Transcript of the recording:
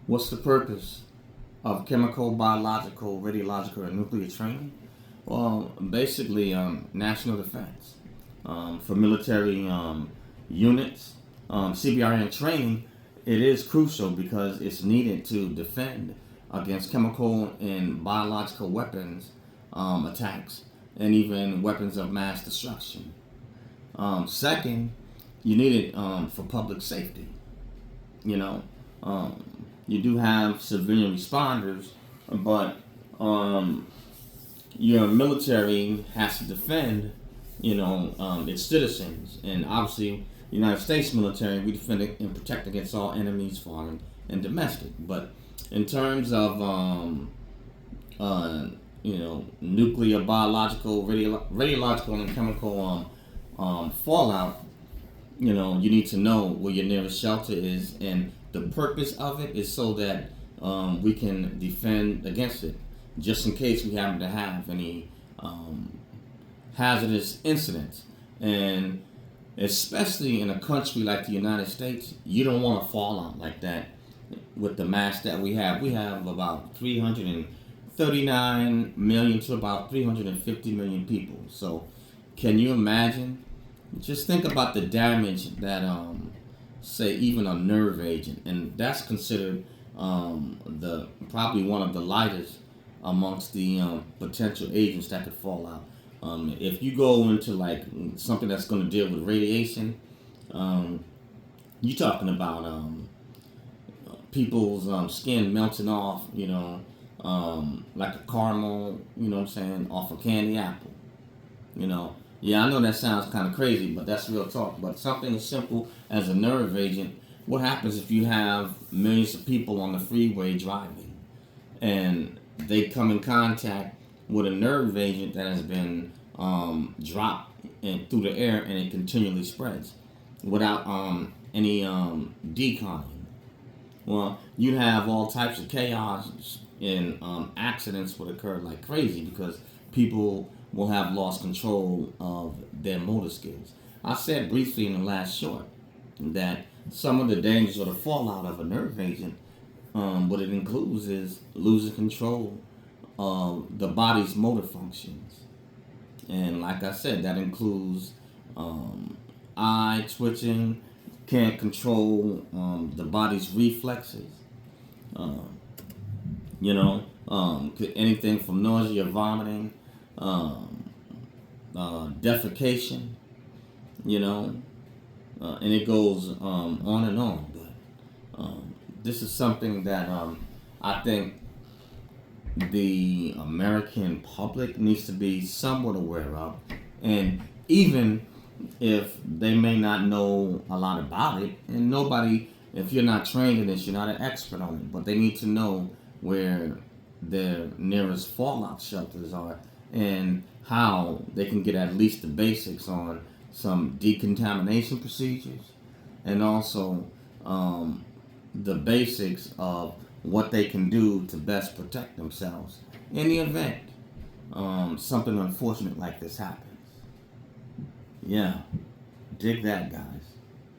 What's the purpose of chemical, biological, radiological, and nuclear training? Well, basically, national defense. For military units, CBRN training, it is crucial because it's needed to defend against chemical and biological weapons attacks and even weapons of mass destruction. Second, you need it for public safety. You know, um, you do have civilian responders, but your military has to defend, its citizens, and obviously, the United States military, we defend it and protect against all enemies, foreign and domestic. But in terms of nuclear, biological, radiological, and chemical fallout, you need to know where your nearest shelter is, and the purpose of it is so that we can defend against it, just in case we happen to have any hazardous incidents. And especially in a country like the United States, you don't want a fallout like that with the mass that we have. We have about 339 million to about 350 million people. So, can you imagine? Just think about the damage that, say, even a nerve agent, and that's considered the probably one of the lightest amongst the potential agents that could fall out. If you go into like something that's going to deal with radiation, you're talking about people's skin melting off, like a caramel, what I'm saying, off a candy apple, Yeah, I know that sounds kind of crazy, but that's real talk. But something as simple as a nerve agent, what happens if you have millions of people on the freeway driving and they come in contact with a nerve agent that has been dropped through the air, and it continually spreads without any deconning? Well, you have all types of chaos, and accidents would occur like crazy because people will have lost control of their motor skills. I said briefly in the last short that some of the dangers or the fallout of a nerve agent, what it includes is losing control of the body's motor functions. And like I said, that includes eye twitching, can't control the body's reflexes. Um, Anything from nausea, vomiting, defecation, and it goes on and on. But this is something that I think the American public needs to be somewhat aware of. And even if they may not know a lot about it, and nobody, if you're not trained in this, you're not an expert on it, but they need to know where their nearest fallout shelters are and how they can get at least the basics on some decontamination procedures, and also the basics of what they can do to best protect themselves in the event something unfortunate like this happens. Yeah, dig that, guys.